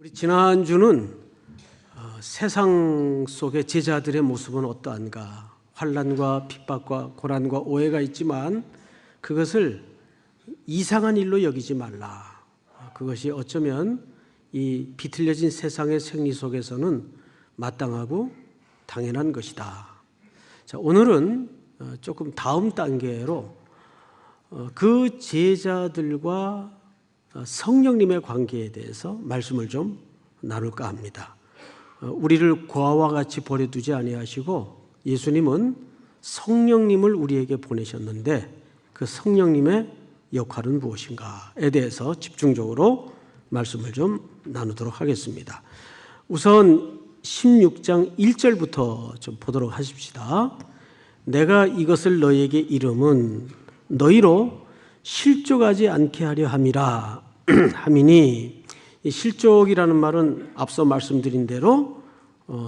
우리 지난주는 세상 속의 제자들의 모습은 어떠한가, 환난과 핍박과 고난과 오해가 있지만 그것을 이상한 일로 여기지 말라. 그것이 어쩌면 이 비틀려진 세상의 생리 속에서는 마땅하고 당연한 것이다. 자, 오늘은 조금 다음 단계로 그 제자들과 성령님의 관계에 대해서 말씀을 좀 나눌까 합니다. 우리를 고아와 같이 버려두지 아니하시고 예수님은 성령님을 우리에게 보내셨는데 그 성령님의 역할은 무엇인가에 대해서 집중적으로 말씀을 좀 나누도록 하겠습니다. 우선 16장 1절부터 좀 보도록 하십시다. 내가 이것을 너희에게 이름은 너희로 실족하지 않게 하려 함이라 하미니, 이 실족이라는 말은 앞서 말씀드린 대로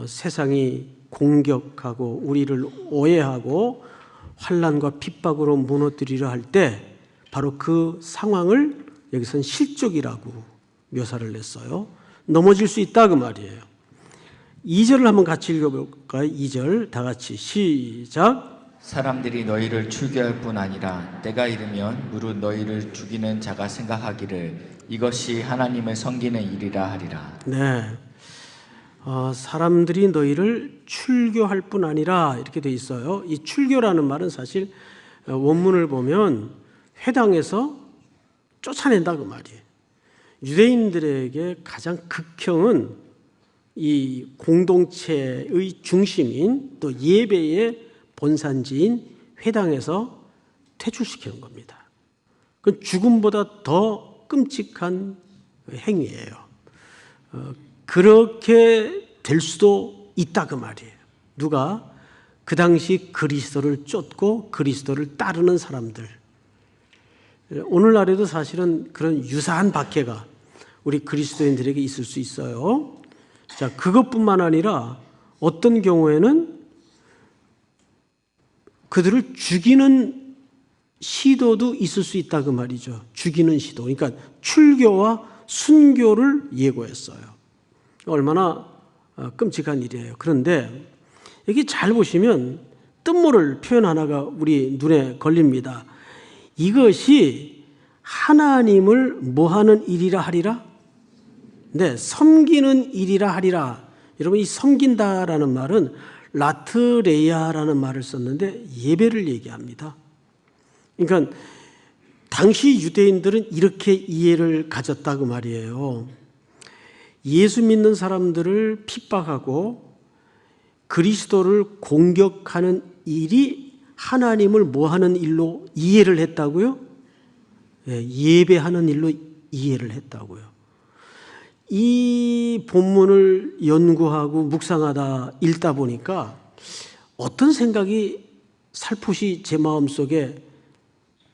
세상이 공격하고 우리를 오해하고 환난과 핍박으로 무너뜨리려 할 때 바로 그 상황을 여기서는 실족이라고 묘사를 했어요. 넘어질 수 있다 그 말이에요. 2절을 한번 같이 읽어볼까요? 2절 다 같이 시작. 사람들이 너희를 출교할 뿐 아니라 때가 이르면 무릇 너희를 죽이는 자가 생각하기를 이것이 하나님을 섬기는 일이라 하리라. 네, 사람들이 너희를 출교할 뿐 아니라 이렇게 돼 있어요. 이 출교라는 말은 사실 원문을 보면 회당에서 쫓아낸다 그 말이에요. 유대인들에게 가장 극형은 이 공동체의 중심인 또 예배의 본산지인 회당에서 퇴출시키는 겁니다. 그건 죽음보다 더 끔찍한 행위예요. 그렇게 될 수도 있다 그 말이에요. 누가 그 당시 그리스도를 쫓고 그리스도를 따르는 사람들, 오늘날에도 사실은 그런 유사한 박해가 우리 그리스도인들에게 있을 수 있어요. 자, 그것뿐만 아니라 어떤 경우에는 그들을 죽이는 시도도 있을 수 있다 그 말이죠. 죽이는 시도. 그러니까 출교와 순교를 예고했어요. 얼마나 끔찍한 일이에요. 그런데 여기 잘 보시면 뜻모를 표현 하나가 우리 눈에 걸립니다. 이것이 하나님을 뭐하는 일이라 하리라? 네, 섬기는 일이라 하리라. 여러분, 이 섬긴다라는 말은 라트레야라는 말을 썼는데 예배를 얘기합니다. 그러니까 당시 유대인들은 이렇게 이해를 가졌다 그 말이에요. 예수 믿는 사람들을 핍박하고 그리스도를 공격하는 일이 하나님을 뭐하는 일로 이해를 했다고요? 예배하는 일로 이해를 했다고요. 이 본문을 연구하고 묵상하다 읽다 보니까 어떤 생각이 살포시 제 마음속에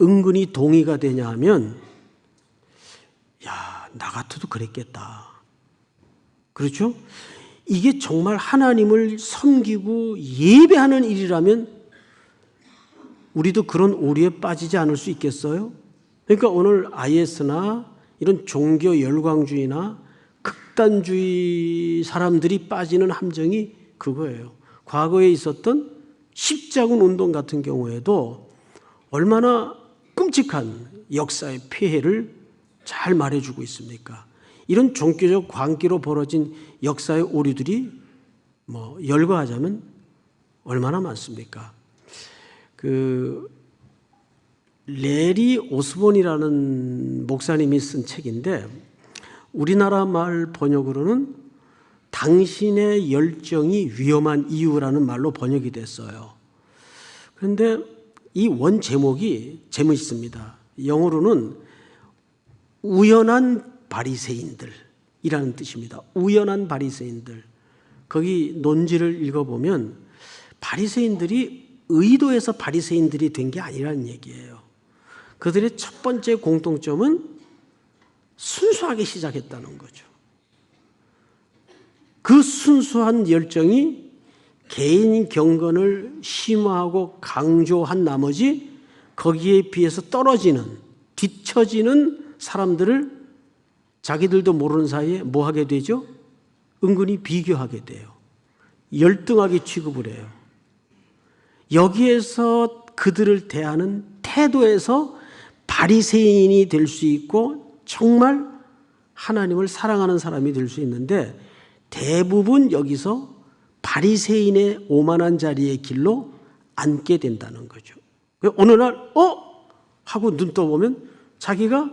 은근히 동의가 되냐 하면, 야, 나 같아도 그랬겠다. 그렇죠? 이게 정말 하나님을 섬기고 예배하는 일이라면 우리도 그런 오류에 빠지지 않을 수 있겠어요? 그러니까 오늘 IS나 이런 종교 열광주의나 극단주의 사람들이 빠지는 함정이 그거예요. 과거에 있었던 십자군 운동 같은 경우에도 얼마나 끔찍한 역사의 폐해를 잘 말해주고 있습니까? 이런 종교적 광기로 벌어진 역사의 오류들이 열거하자면 얼마나 많습니까? 레리 오스본이라는 목사님이 쓴 책인데 우리나라 말 번역으로는 당신의 열정이 위험한 이유라는 말로 번역이 됐어요. 그런데 이 원 제목이 재미있습니다. 영어로는 우연한 바리새인들이라는 뜻입니다. 우연한 바리새인들. 거기 논지를 읽어보면 바리새인들이 의도해서 바리새인들이 된 게 아니라는 얘기예요. 그들의 첫 번째 공통점은 순수하게 시작했다는 거죠. 그 순수한 열정이 개인 경건을 심화하고 강조한 나머지 거기에 비해서 떨어지는, 뒤처지는 사람들을 자기들도 모르는 사이에 뭐 하게 되죠? 은근히 비교하게 돼요. 열등하게 취급을 해요. 여기에서 그들을 대하는 태도에서 바리새인이 될 수 있고 정말 하나님을 사랑하는 사람이 될 수 있는데, 대부분 여기서 바리새인의 오만한 자리의 길로 앉게 된다는 거죠. 어느 날 하고 눈 떠보면 자기가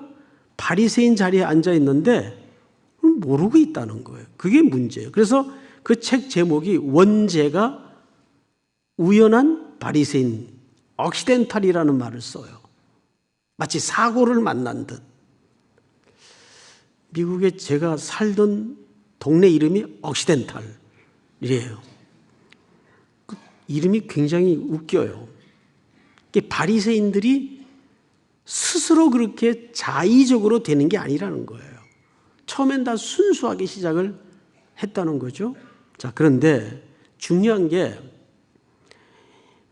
바리새인 자리에 앉아 있는데 모르고 있다는 거예요. 그게 문제예요. 그래서 그 책 제목이 원제가 우연한 바리새인, 억시덴탈이라는 말을 써요. 마치 사고를 만난 듯. 미국에 제가 살던 동네 이름이 억시덴탈이에요. 그 이름이 굉장히 웃겨요. 바리새인들이 스스로 그렇게 자의적으로 되는 게 아니라는 거예요. 처음엔 다 순수하게 시작을 했다는 거죠. 자, 그런데 중요한 게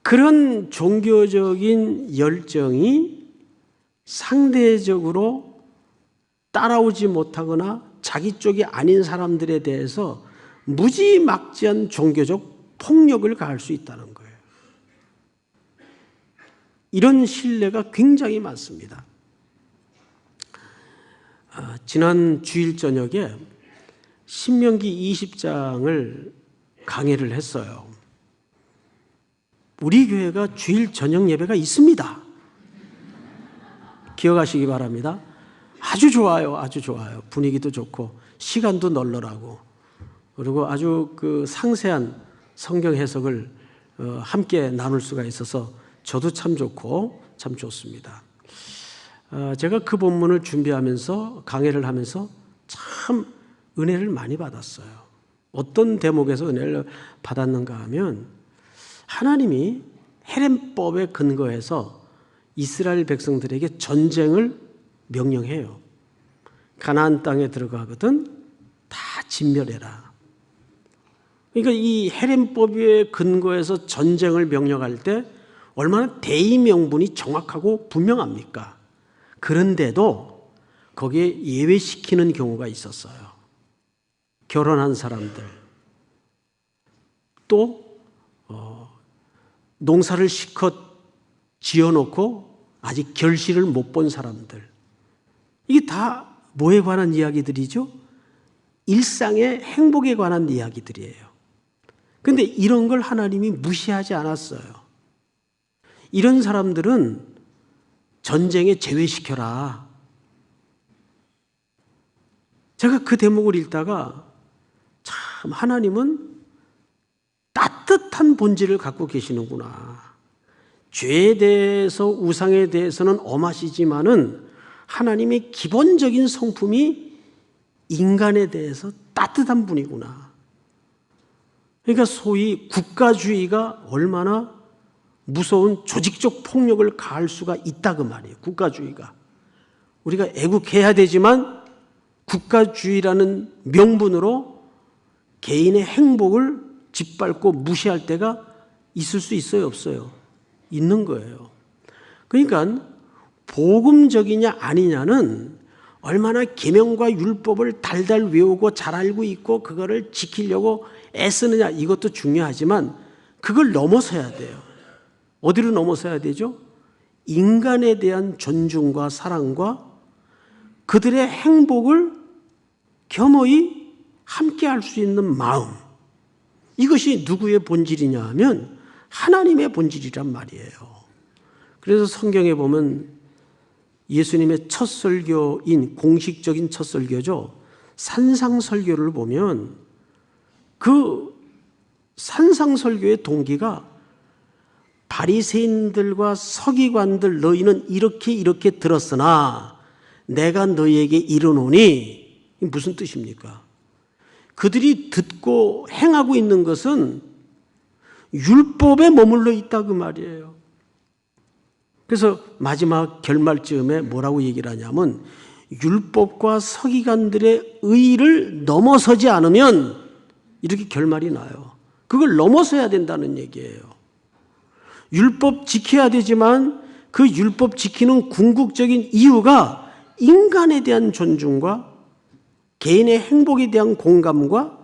그런 종교적인 열정이 상대적으로 따라오지 못하거나 자기 쪽이 아닌 사람들에 대해서 무지막지한 종교적 폭력을 가할 수 있다는 거예요. 이런 신뢰가 굉장히 많습니다. 지난 주일 저녁에 신명기 20장을 강해를 했어요. 우리 교회가 주일 저녁 예배가 있습니다. 기억하시기 바랍니다. 아주 좋아요. 아주 좋아요. 분위기도 좋고 시간도 널널하고, 그리고 아주 그 상세한 성경 해석을 함께 나눌 수가 있어서 저도 참 좋고 참 좋습니다. 제가 그 본문을 준비하면서 강해를 하면서 참 은혜를 많이 받았어요. 어떤 대목에서 은혜를 받았는가 하면, 하나님이 헤렘법에 근거해서 이스라엘 백성들에게 전쟁을 명령해요. 가나안 땅에 들어가거든 다 진멸해라. 그러니까 이 헤렘법에 근거해서 전쟁을 명령할 때 얼마나 대의 명분이 정확하고 분명합니까? 그런데도 거기에 예외시키는 경우가 있었어요. 결혼한 사람들, 또 농사를 실컷 지어놓고 아직 결실을 못 본 사람들, 이게 다 뭐에 관한 이야기들이죠? 일상의 행복에 관한 이야기들이에요. 그런데 이런 걸 하나님이 무시하지 않았어요. 이런 사람들은 전쟁에 제외시켜라. 제가 그 대목을 읽다가 참 하나님은 따뜻한 본질을 갖고 계시는구나. 죄에 대해서, 우상에 대해서는 엄하시지만은 하나님의 기본적인 성품이 인간에 대해서 따뜻한 분이구나. 그러니까 소위 국가주의가 얼마나 무서운 조직적 폭력을 가할 수가 있다 그 말이에요. 국가주의가. 우리가 애국해야 되지만 국가주의라는 명분으로 개인의 행복을 짓밟고 무시할 때가 있을 수 있어요, 없어요? 있는 거예요. 그러니까 복음적이냐 아니냐는 얼마나 계명과 율법을 달달 외우고 잘 알고 있고 그거를 지키려고 애쓰느냐, 이것도 중요하지만 그걸 넘어서야 돼요. 어디로 넘어서야 되죠? 인간에 대한 존중과 사랑과 그들의 행복을 겸허히 함께 할 수 있는 마음, 이것이 누구의 본질이냐 하면 하나님의 본질이란 말이에요. 그래서 성경에 보면 예수님의 첫 설교인, 공식적인 첫 설교죠, 산상설교를 보면 그 산상설교의 동기가 바리새인들과 서기관들, 너희는 이렇게 들었으나 내가 너희에게 이르노니, 무슨 뜻입니까? 그들이 듣고 행하고 있는 것은 율법에 머물러 있다 그 말이에요. 그래서 마지막 결말쯤에 뭐라고 얘기를 하냐면, 율법과 서기관들의 의를 넘어서지 않으면, 이렇게 결말이 나요. 그걸 넘어서야 된다는 얘기예요. 율법 지켜야 되지만 그 율법 지키는 궁극적인 이유가 인간에 대한 존중과 개인의 행복에 대한 공감과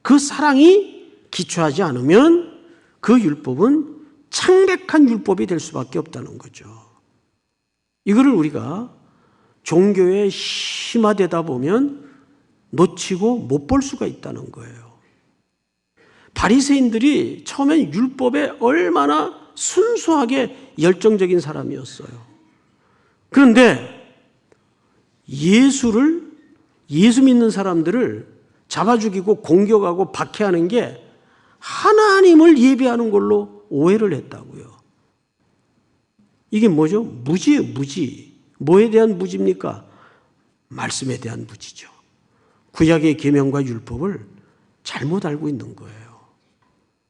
그 사랑이 기초하지 않으면 그 율법은 창백한 율법이 될 수밖에 없다는 거죠. 이거를 우리가 종교에 심화되다 보면 놓치고 못 볼 수가 있다는 거예요. 바리새인들이 처음엔 율법에 얼마나 순수하게 열정적인 사람이었어요. 그런데 예수 믿는 사람들을 잡아 죽이고 공격하고 박해하는 게 하나님을 예배하는 걸로 오해를 했다고요. 이게 뭐죠? 무지예요, 무지. 뭐에 대한 무지입니까? 말씀에 대한 무지죠. 구약의 계명과 율법을 잘못 알고 있는 거예요.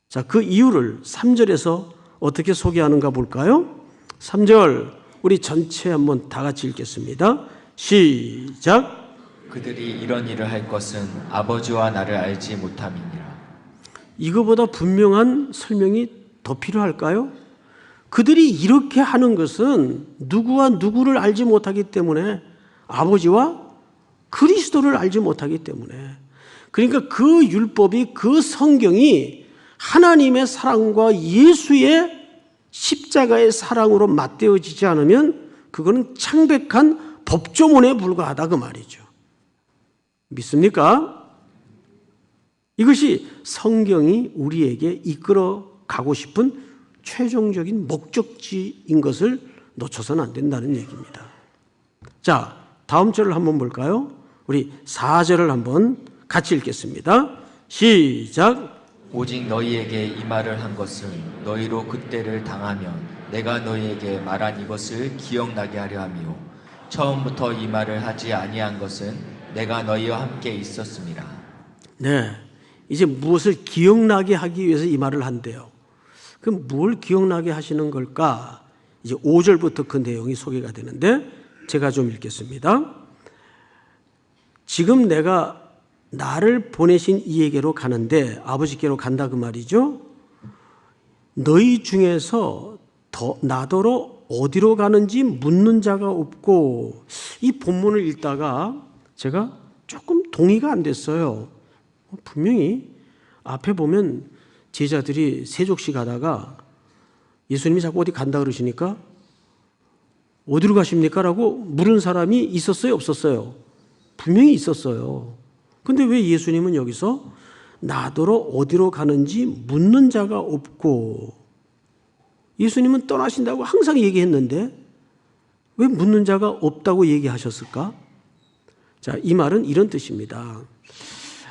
자, 그 이유를 3절에서 어떻게 소개하는가 볼까요? 3절 우리 전체 한번 다 같이 읽겠습니다. 시작. 그들이 이런 일을 할 것은 아버지와 나를 알지 못함이니라. 이거보다 분명한 설명이 더 필요할까요? 그들이 이렇게 하는 것은 누구와 누구를 알지 못하기 때문에 아버지와 그리스도를 알지 못하기 때문에, 그러니까 그 율법이, 그 성경이 하나님의 사랑과 예수의 십자가의 사랑으로 맞대어지지 않으면 그거는 창백한 법조문에 불과하다 그 말이죠. 믿습니까? 이것이 성경이 우리에게 이끌어 가고 싶은 최종적인 목적지인 것을 놓쳐서는 안 된다는 얘기입니다. 자, 다음 절을 한번 볼까요? 우리 4절을 한번 같이 읽겠습니다. 시작. 오직 너희에게 이 말을 한 것은 너희로 그때를 당하면 내가 너희에게 말한 이것을 기억나게 하려 함이요 처음부터 이 말을 하지 아니한 것은 내가 너희와 함께 있었음이라. 네, 이제 무엇을 기억나게 하기 위해서 이 말을 한대요. 그럼 뭘 기억나게 하시는 걸까? 이제 5절부터 그 내용이 소개가 되는데 제가 좀 읽겠습니다. 지금 내가 나를 보내신 이에게로 가는데, 아버지께로 간다 그 말이죠. 너희 중에서 나더러 어디로 가는지 묻는 자가 없고, 이 본문을 읽다가 제가 조금 동의가 안 됐어요. 분명히 앞에 보면 제자들이 세족시 가다가 예수님이 자꾸 어디 간다 그러시니까 어디로 가십니까? 라고 물은 사람이 있었어요, 없었어요? 분명히 있었어요. 근데 왜 예수님은 여기서 나더러 어디로 가는지 묻는 자가 없고, 예수님은 떠나신다고 항상 얘기했는데 왜 묻는 자가 없다고 얘기하셨을까? 자, 이 말은 이런 뜻입니다.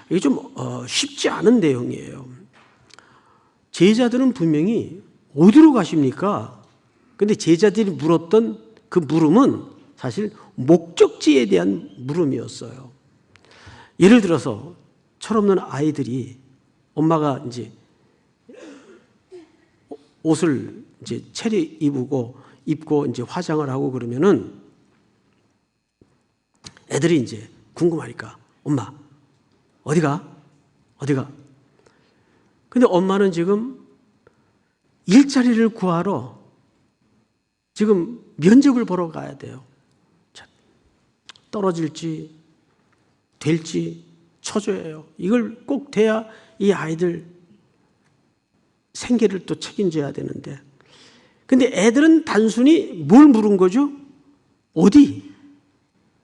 이게 좀 쉽지 않은 내용이에요. 제자들은 분명히 어디로 가십니까? 근데 제자들이 물었던 그 물음은 사실 목적지에 대한 물음이었어요. 예를 들어서 철없는 아이들이 엄마가 이제 옷을 이제 차려 입고 이제 화장을 하고 그러면은 애들이 이제 궁금하니까 엄마 어디가? 근데 엄마는 지금 일자리를 구하러 지금 면접을 보러 가야 돼요. 떨어질지 될지 처조예요. 이걸 꼭 돼야 이 아이들 생계를 또 책임져야 되는데, 근데 애들은 단순히 뭘 물은 거죠? 어디?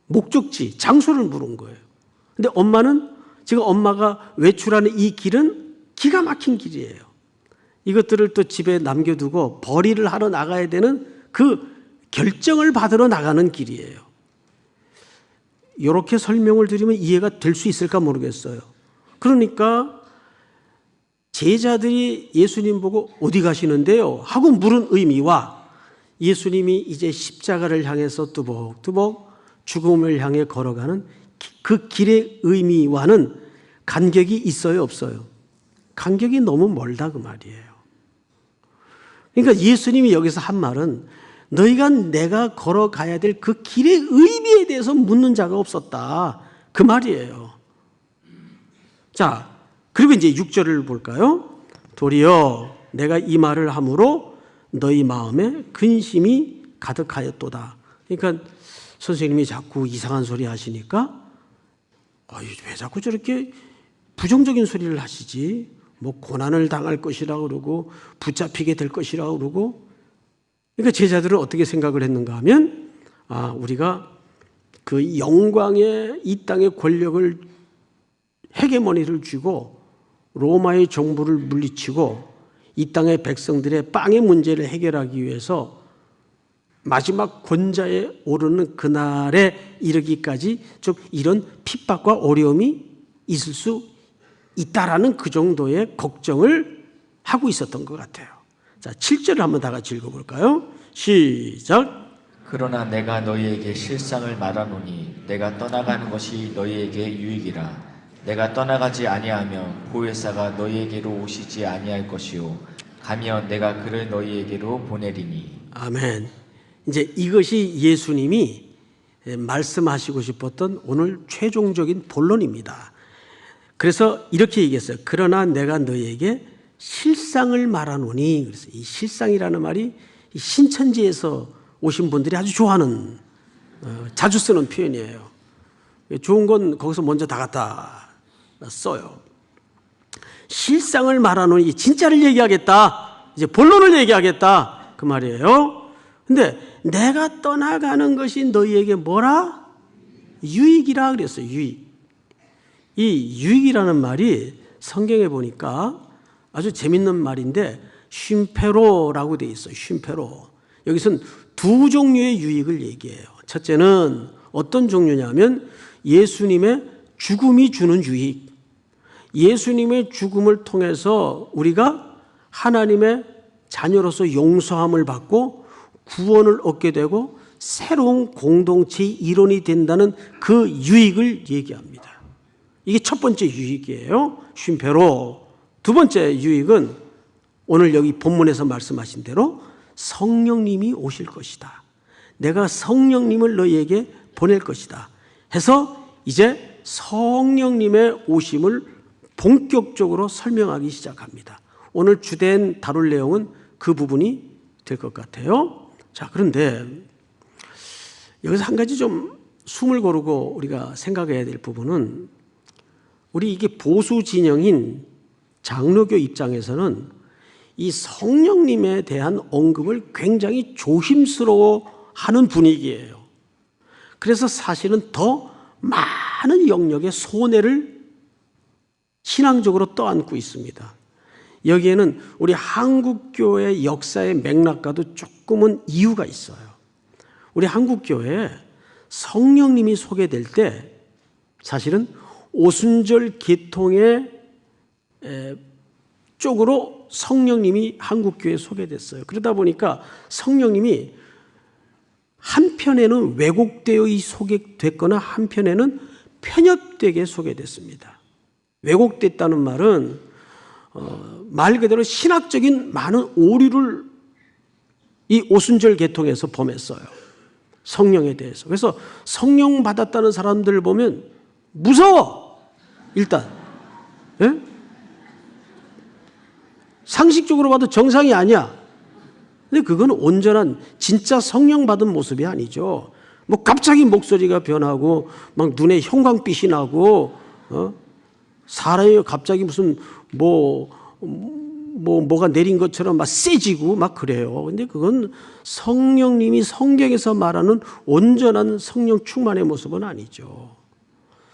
목적지, 장소를 물은 거예요. 근데 엄마는 지금 엄마가 외출하는 이 길은 기가 막힌 길이에요. 이것들을 또 집에 남겨두고 벌이를 하러 나가야 되는 그 결정을 받으러 나가는 길이에요. 이렇게 설명을 드리면 이해가 될 수 있을까 모르겠어요. 그러니까 제자들이 예수님 보고 어디 가시는데요? 하고 물은 의미와 예수님이 이제 십자가를 향해서 뚜벅뚜벅 죽음을 향해 걸어가는 그 길의 의미와는 간격이 있어요, 없어요? 간격이 너무 멀다 그 말이에요. 그러니까 예수님이 여기서 한 말은 너희가 내가 걸어가야 될 그 길의 의미에 대해서 묻는 자가 없었다 그 말이에요. 자, 그리고 이제 6절을 볼까요? 도리어 내가 이 말을 함으로 너희 마음에 근심이 가득하였도다. 그러니까 선생님이 자꾸 이상한 소리 하시니까 왜 자꾸 저렇게 부정적인 소리를 하시지? 뭐 고난을 당할 것이라고 그러고 붙잡히게 될 것이라고 그러고. 그러니까 제자들은 어떻게 생각을 했는가 하면 우리가 그 영광의 이 땅의 권력을 헤게모니를 쥐고 로마의 정부를 물리치고 이 땅의 백성들의 빵의 문제를 해결하기 위해서 마지막 권자에 오르는 그날에 이르기까지 좀 이런 핍박과 어려움이 있을 수 있다라는 그 정도의 걱정을 하고 있었던 것 같아요. 자, 7절을 한번 다 같이 읽어볼까요? 시작. 그러나 내가 너희에게 실상을 말하노니 내가 떠나가는 것이 너희에게 유익이라. 내가 떠나가지 아니하면 보혜사가 너희에게로 오시지 아니할 것이요 가면 내가 그를 너희에게로 보내리니. 아멘. 이제 이것이 예수님이 말씀하시고 싶었던 오늘 최종적인 본론입니다. 그래서 이렇게 얘기했어요. 그러나 내가 너희에게 실상을 말하노니. 그래서 이 실상이라는 말이 신천지에서 오신 분들이 아주 좋아하는 자주 쓰는 표현이에요. 좋은 건 거기서 먼저 다 갖다 써요. 실상을 말하노니 진짜를 얘기하겠다. 이제 본론을 얘기하겠다. 그 말이에요. 근데 내가 떠나가는 것이 너희에게 뭐라? 유익이라 그랬어요. 유익. 이 유익이라는 말이 성경에 보니까 아주 재밌는 말인데 쉼페로라고 돼 있어요. 쉼페로. 여기서는 두 종류의 유익을 얘기해요. 첫째는 어떤 종류냐면 예수님의 죽음이 주는 유익. 예수님의 죽음을 통해서 우리가 하나님의 자녀로서 용서함을 받고 구원을 얻게 되고 새로운 공동체의 일원이 된다는 그 유익을 얘기합니다. 이게 첫 번째 유익이에요. 쉼페로. 두 번째 유익은 오늘 여기 본문에서 말씀하신 대로 성령님이 오실 것이다. 내가 성령님을 너희에게 보낼 것이다. 해서 이제 성령님의 오심을 본격적으로 설명하기 시작합니다. 오늘 주된 다룰 내용은 그 부분이 될 것 같아요. 자, 그런데 여기서 한 가지 좀 숨을 고르고 우리가 생각해야 될 부분은 우리 이게 보수 진영인 장로교 입장에서는 이 성령님에 대한 언급을 굉장히 조심스러워 하는 분위기예요. 그래서 사실은 더 많은 영역의 손해를 신앙적으로 떠안고 있습니다. 여기에는 우리 한국교회 역사의 맥락과도 조금은 이유가 있어요. 우리 한국교회에 성령님이 소개될 때 사실은 오순절 계통의 쪽으로 성령님이 한국교회에 소개됐어요. 그러다 보니까 성령님이 한편에는 왜곡되어 소개됐거나 한편에는 편협되게 소개됐습니다. 왜곡됐다는 말은 말 그대로 신학적인 많은 오류를 이 오순절 계통에서 범했어요. 성령에 대해서. 그래서 성령 받았다는 사람들을 보면 무서워. 일단 예? 상식적으로 봐도 정상이 아니야. 근데 그건 온전한 진짜 성령 받은 모습이 아니죠. 뭐 갑자기 목소리가 변하고 막 눈에 형광빛이 나고 사람이 갑자기 무슨 뭐가 내린 것처럼 막 세지고 막 그래요. 근데 그건 성령님이 성경에서 말하는 온전한 성령 충만의 모습은 아니죠.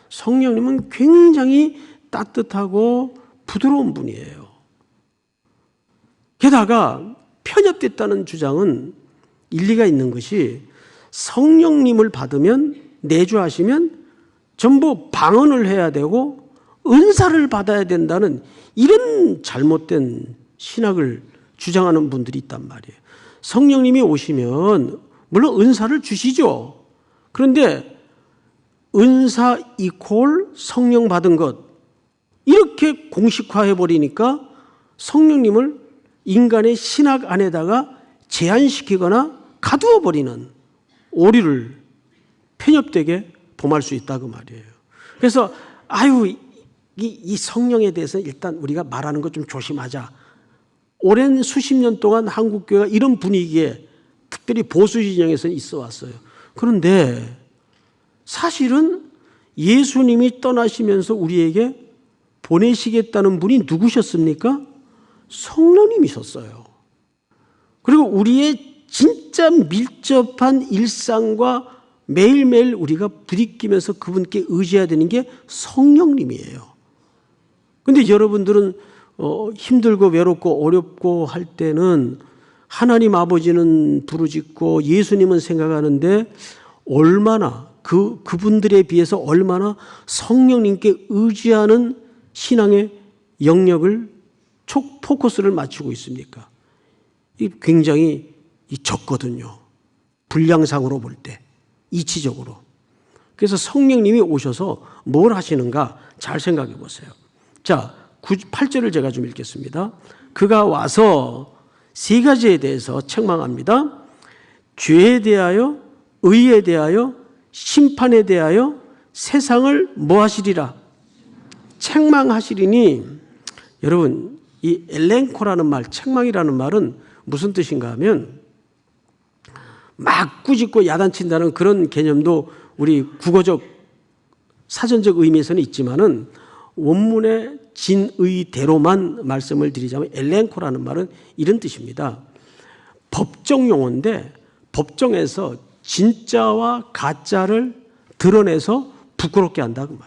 성령님은 굉장히 따뜻하고 부드러운 분이에요. 게다가 편협됐다는 주장은 일리가 있는 것이 성령님을 받으면 내주하시면 전부 방언을 해야 되고 은사를 받아야 된다는 이런 잘못된 신학을 주장하는 분들이 있단 말이에요. 성령님이 오시면 물론 은사를 주시죠. 그런데 은사 이퀄 성령 받은 것 이렇게 공식화해버리니까 성령님을 인간의 신학 안에다가 제한시키거나 가두어버리는 오류를 편협되게 범할 수 있다고 말이에요. 그래서 이 성령에 대해서 일단 우리가 말하는 것 좀 조심하자. 오랜 수십 년 동안 한국교회가 이런 분위기에 특별히 보수 진영에서는 있어 왔어요. 그런데 사실은 예수님이 떠나시면서 우리에게 보내시겠다는 분이 누구셨습니까? 성령님이셨어요. 그리고 우리의 진짜 밀접한 일상과 매일매일 우리가 부딪히면서 그분께 의지해야 되는 게 성령님이에요. 그런데 여러분들은 힘들고 외롭고 어렵고 할 때는 하나님 아버지는 부르짖고 예수님은 생각하는데 얼마나 그분들에 비해서 얼마나 성령님께 의지하는 신앙의 영역을 포커스를 맞추고 있습니까? 이 굉장히 적거든요. 분량상으로 볼 때, 이치적으로. 그래서 성령님이 오셔서 뭘 하시는가 잘 생각해 보세요. 자, 8절을 제가 좀 읽겠습니다. 그가 와서 세 가지에 대해서 책망합니다. 죄에 대하여, 의에 대하여, 심판에 대하여 세상을 뭐 하시리라? 책망하시리니, 여러분, 이 엘렌코라는 말, 책망이라는 말은 무슨 뜻인가 하면 막 꾸짖고 야단친다는 그런 개념도 우리 국어적, 사전적 의미에서는 있지만은 원문의 진의대로만 말씀을 드리자면 엘렌코라는 말은 이런 뜻입니다. 법정 용어인데 법정에서 진짜와 가짜를 드러내서 부끄럽게 한다 그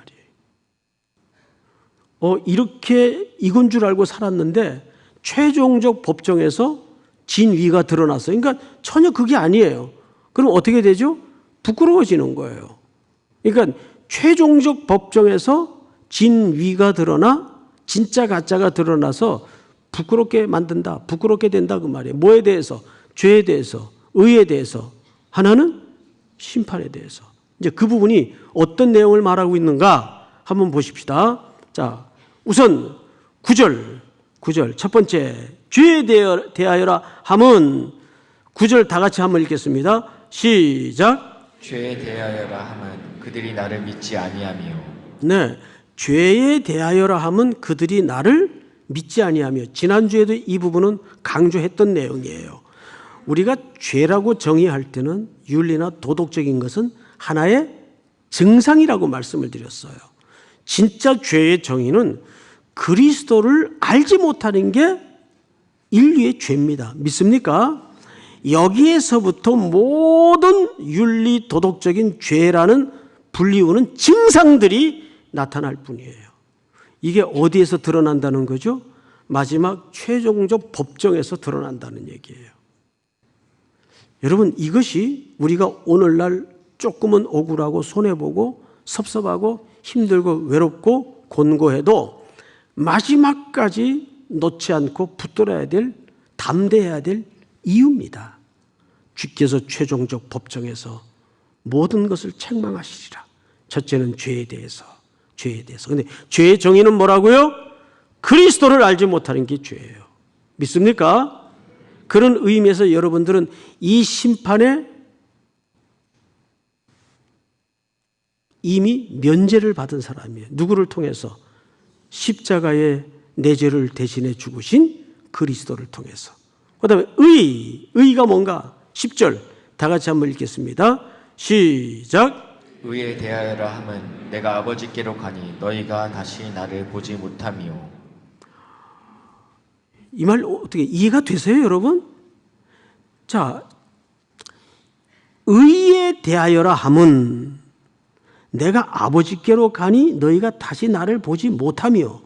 말이에요. 이렇게 이건 줄 알고 살았는데 최종적 법정에서 진위가 드러났어요. 그러니까 전혀 그게 아니에요. 그럼 어떻게 되죠? 부끄러워지는 거예요. 그러니까 최종적 법정에서 진위가 드러나 진짜 가짜가 드러나서 부끄럽게 만든다. 부끄럽게 된다 그 말이에요. 뭐에 대해서? 죄에 대해서, 의에 대해서, 하나는 심판에 대해서. 이제 그 부분이 어떤 내용을 말하고 있는가 한번 보십시다. 자, 우선 9절 첫 번째 죄에 대하여라 함은 9절 다 같이 한번 읽겠습니다. 시작. 죄에 대하여라 함은 그들이 나를 믿지 아니하며. 네, 죄에 대하여라 함은 그들이 나를 믿지 아니하며. 지난주에도 이 부분은 강조했던 내용이에요. 우리가 죄라고 정의할 때는 윤리나 도덕적인 것은 하나의 증상이라고 말씀을 드렸어요. 진짜 죄의 정의는 그리스도를 알지 못하는 게 인류의 죄입니다. 믿습니까? 여기에서부터 모든 윤리 도덕적인 죄라는 불리우는 증상들이 나타날 뿐이에요. 이게 어디에서 드러난다는 거죠? 마지막 최종적 법정에서 드러난다는 얘기예요. 여러분, 이것이 우리가 오늘날 조금은 억울하고 손해보고 섭섭하고 힘들고 외롭고 곤고해도 마지막까지 놓지 않고 붙들어야 될, 담대해야 될 이유입니다. 주께서 최종적 법정에서 모든 것을 책망하시리라. 첫째는 죄에 대해서. 근데 죄의 정의는 뭐라고요? 그리스도를 알지 못하는 게 죄예요. 믿습니까? 그런 의미에서 여러분들은 이 심판에 이미 면제를 받은 사람이에요. 누구를 통해서? 십자가에 내 죄를 대신해 죽으신 그리스도를 통해서. 그 다음에 의가 뭔가? 10절 다 같이 한번 읽겠습니다. 시작. 의에 대하여라 함은 내가 아버지께로 가니 너희가 다시 나를 보지 못하며. 이 말 어떻게 이해가 되세요, 여러분? 자, 의에 대하여라 함은 내가 아버지께로 가니 너희가 다시 나를 보지 못하며.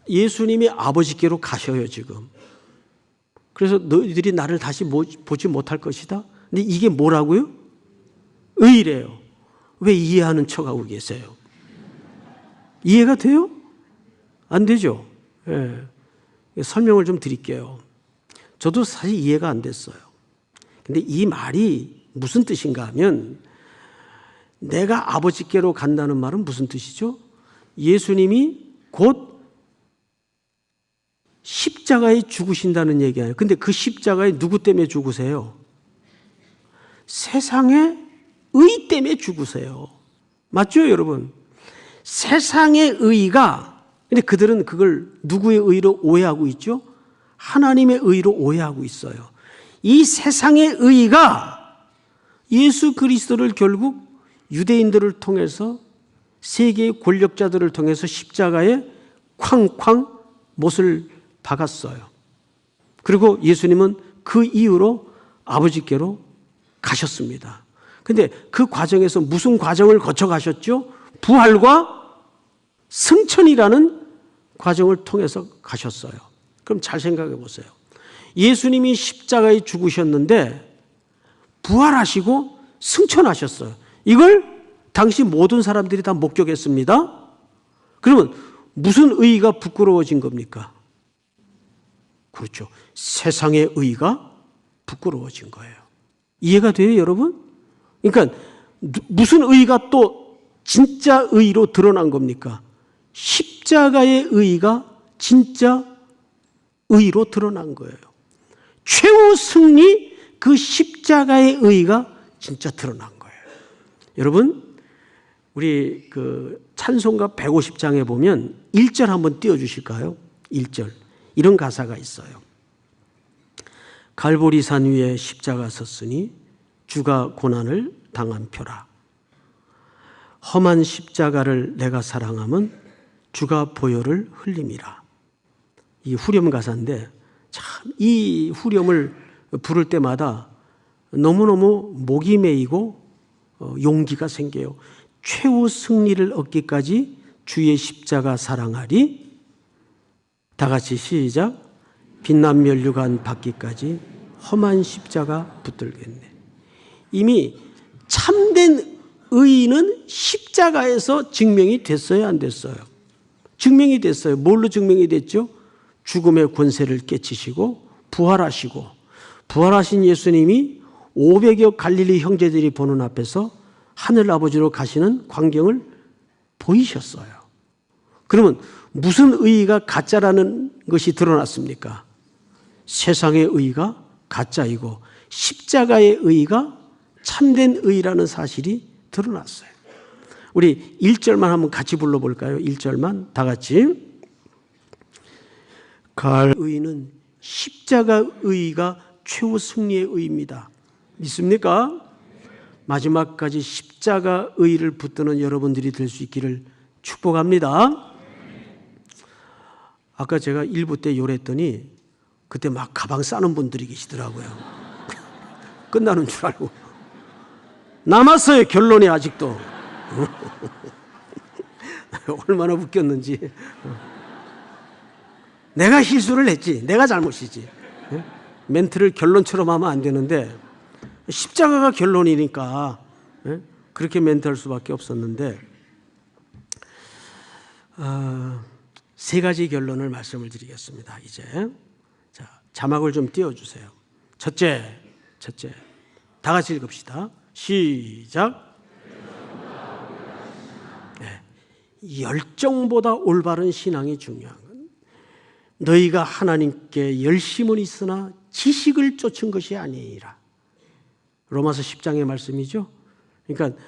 예수님이 아버지께로 가셔요, 지금. 그래서 너희들이 나를 다시 보지 못할 것이다. 근데 이게 뭐라고요? 의래요. 왜 이해하는 척하고 계세요? 이해가 돼요? 안 되죠? 예. 설명을 좀 드릴게요. 저도 사실 이해가 안 됐어요. 근데 이 말이 무슨 뜻인가 하면 내가 아버지께로 간다는 말은 무슨 뜻이죠? 예수님이 곧 십자가에 죽으신다는 얘기예요. 근데 그 십자가에 누구 때문에 죽으세요? 세상의 의 때문에 죽으세요. 맞죠, 여러분? 세상의 의가, 근데 그들은 그걸 누구의 의로 오해하고 있죠? 하나님의 의로 오해하고 있어요. 이 세상의 의가 예수 그리스도를 결국 유대인들을 통해서 세계의 권력자들을 통해서 십자가에 쾅쾅 못을 박았어요. 그리고 예수님은 그 이후로 아버지께로 가셨습니다. 근데 그 과정에서 무슨 과정을 거쳐 가셨죠? 부활과 승천이라는 과정을 통해서 가셨어요. 그럼 잘 생각해 보세요. 예수님이 십자가에 죽으셨는데 부활하시고 승천하셨어요. 이걸 당시 모든 사람들이 다 목격했습니다. 그러면 무슨 의의가 부끄러워진 겁니까? 그렇죠. 세상의 의의가 부끄러워진 거예요. 이해가 돼요, 여러분? 그러니까 무슨 의의가 또 진짜 의의로 드러난 겁니까? 십자가의 의의가 진짜 의의로 드러난 거예요. 최후 승리, 그 십자가의 의의가 진짜 드러난 거예요. 여러분, 우리 그 찬송가 150장에 보면 1절 한번 띄워주실까요? 1절. 이런 가사가 있어요. 갈보리산 위에 십자가 섰으니 주가 고난을 당한 표라. 험한 십자가를 내가 사랑함은 주가 보혈을 흘림이라. 이 후렴 가사인데 참 이 후렴을 부를 때마다 너무너무 목이 메이고 용기가 생겨요. 최후 승리를 얻기까지 주의 십자가 사랑하리. 다 같이 시작. 빛난 면류관 받기까지 험한 십자가 붙들겠네. 이미 참된 의의는 십자가에서 증명이 됐어요, 안 됐어요? 증명이 됐어요. 뭘로 증명이 됐죠? 죽음의 권세를 깨치시고 부활하시고, 부활하신 예수님이 500여 갈릴리 형제들이 보는 앞에서 하늘 아버지로 가시는 광경을 보이셨어요. 그러면 무슨 의의가 가짜라는 것이 드러났습니까? 세상의 의의가 가짜이고 십자가의 의의가 참된 의의라는 사실이 드러났어요. 우리 1절만 한번 같이 불러볼까요? 1절만 다 같이. 의의는 십자가 의의가 최후 승리의 의의입니다. 믿습니까? 마지막까지 십자가 의의를 붙드는 여러분들이 될 수 있기를 축복합니다. 아까 제가 1부 때 요랬더니 그때 막 가방 싸는 분들이 계시더라고요. 끝나는 줄 알고. 남았어요, 결론이 아직도. 얼마나 웃겼는지. 내가 실수를 했지. 내가 잘못이지. 멘트를 결론처럼 하면 안 되는데 십자가가 결론이니까 그렇게 멘트할 수밖에 없었는데 세 가지 결론을 말씀을 드리겠습니다. 이제 자, 자막을 좀 띄워주세요. 첫째, 다 같이 읽읍시다. 시작. 네. 열정보다 올바른 신앙이 중요한 건 너희가 하나님께 열심은 있으나 지식을 쫓은 것이 아니라. 로마서 10장의 말씀이죠. 그러니까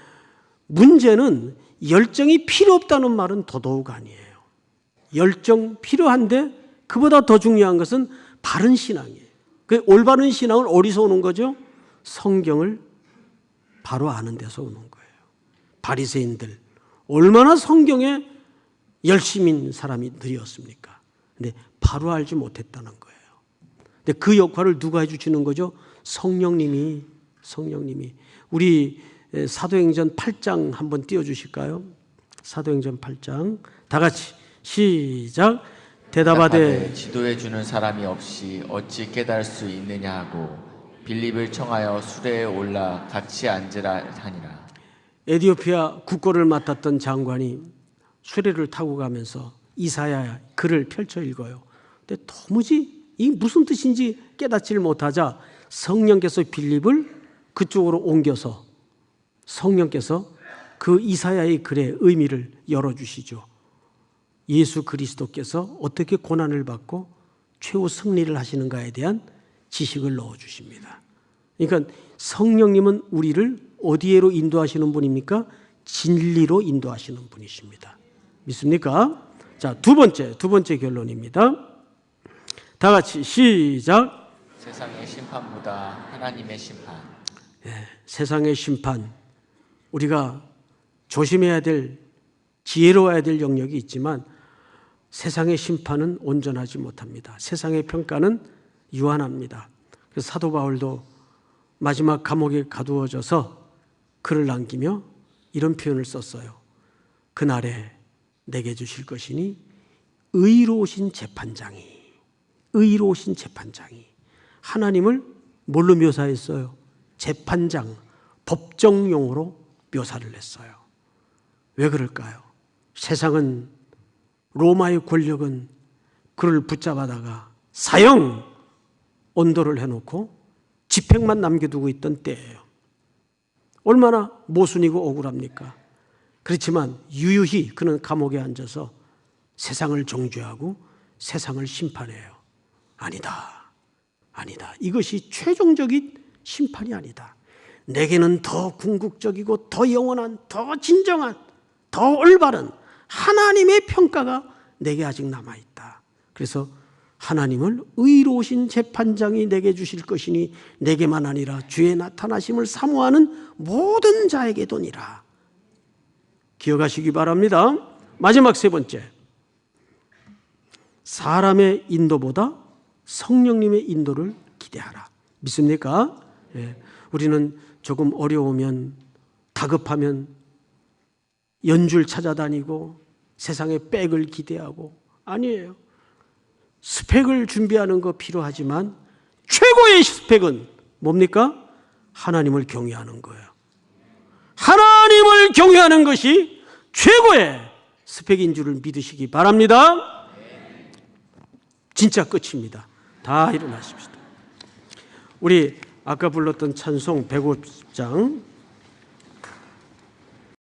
문제는 열정이 필요 없다는 말은 더더욱 아니에요. 열정 필요한데 그보다 더 중요한 것은 바른 신앙이에요. 그 올바른 신앙은 어디서 오는 거죠? 성경을 바로 아는 데서 오는 거예요. 바리새인들 얼마나 성경에 열심인 사람들이었습니까? 근데 바로 알지 못했다는 거예요. 근데 그 역할을 누가 해주시는 거죠? 성령님이. 우리 사도행전 8장 한번 띄워주실까요? 사도행전 8장 다 같이 시작. 대답하되 지도해 주는 사람이 없이 어찌 깨달을 수 있느냐 하고 빌립을 청하여 수레에 올라 같이 앉으라 하니라. 에티오피아 국고를 맡았던 장관이 수레를 타고 가면서 이사야 글을 펼쳐 읽어요. 근데 도무지 이 무슨 뜻인지 깨닫지를 못하자 성령께서 빌립을 그쪽으로 옮겨서 성령께서 그 이사야의 글의 의미를 열어주시죠. 예수 그리스도께서 어떻게 고난을 받고 최후 승리를 하시는가에 대한 지식을 넣어주십니다. 그러니까 성령님은 우리를 어디에로 인도하시는 분입니까? 진리로 인도하시는 분이십니다. 믿습니까? 자, 두 번째 결론입니다. 다 같이 시작. 세상의 심판보다 하나님의 심판. 세상의 심판, 우리가 조심해야 될, 지혜로워야 될 영역이 있지만 세상의 심판은 온전하지 못합니다. 세상의 평가는 유한합니다. 그래서 사도 바울도 마지막 감옥에 가두어져서 글을 남기며 이런 표현을 썼어요. 그날에 내게 주실 것이니 의로우신 재판장이, 의로우신 재판장이. 하나님을 뭘로 묘사했어요? 재판장, 법정용어로 묘사를 했어요. 왜 그럴까요? 세상은, 로마의 권력은 그를 붙잡아다가 사형 언도를 해놓고 집행만 남겨두고 있던 때예요. 얼마나 모순이고 억울합니까? 그렇지만 유유히 그는 감옥에 앉아서 세상을 정죄하고 세상을 심판해요. 아니다, 아니다. 이것이 최종적인 심판이 아니다. 내게는 더 궁극적이고 더 영원한, 더 진정한, 더 올바른 하나님의 평가가 내게 아직 남아있다. 그래서 하나님을 의로우신 재판장이 내게 주실 것이니 내게만 아니라 주의 나타나심을 사모하는 모든 자에게도니라. 기억하시기 바랍니다. 마지막 세 번째, 사람의 인도보다 성령님의 인도를 기대하라. 믿습니까? 예. 우리는 조금 어려우면, 다급하면 연줄 찾아다니고 세상의 백을 기대하고, 아니에요. 스펙을 준비하는 거 필요하지만 최고의 스펙은 뭡니까? 하나님을 경외하는 거예요. 하나님을 경외하는 것이 최고의 스펙인 줄을 믿으시기 바랍니다. 진짜 끝입니다. 다 일어나십시다. 우리 아까 불렀던 찬송 150장